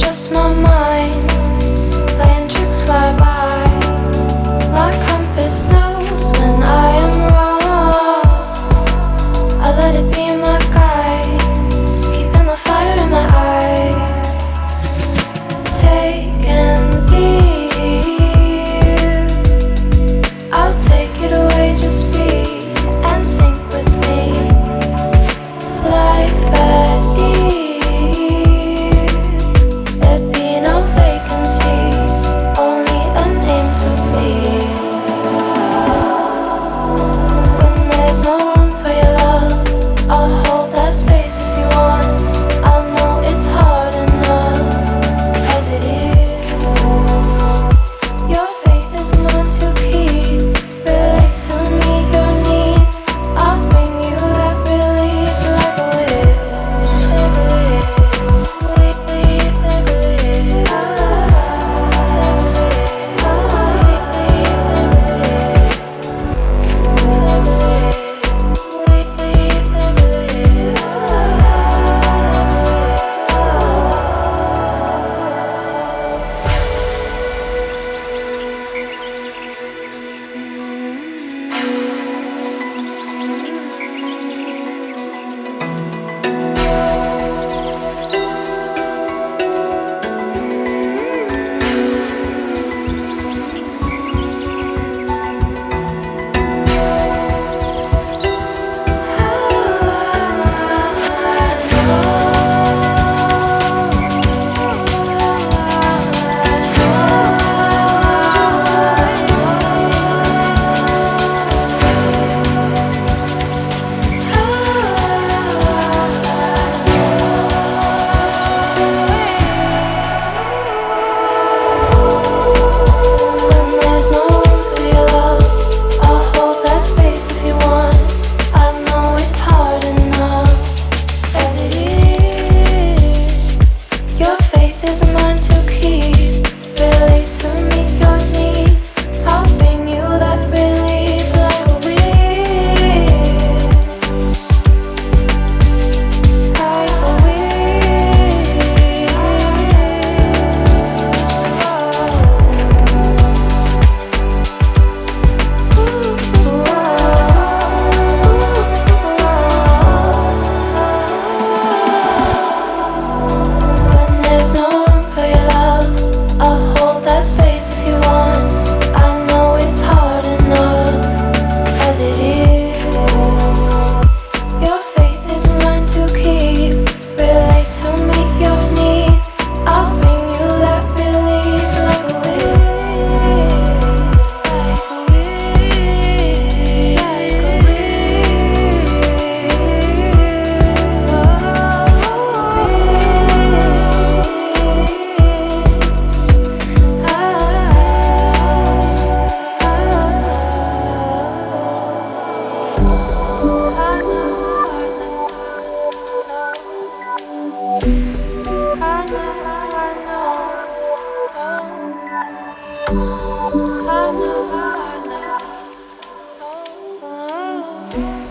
just my mind, playing tricks fly by. My compass knows when I am wrong. I let it be my guide, keeping the fire in my eyes. Take and leave, I'll take it away, just be and sync with me. Life at ease, there'd be no vacancy, only a name to bleed. When there's no room for your love, I'll hold that space if you want. I know it's hard enough as it is. Your faith is mine to keep. Relate to me your needs, I'll bring you that relief like a wish. I know.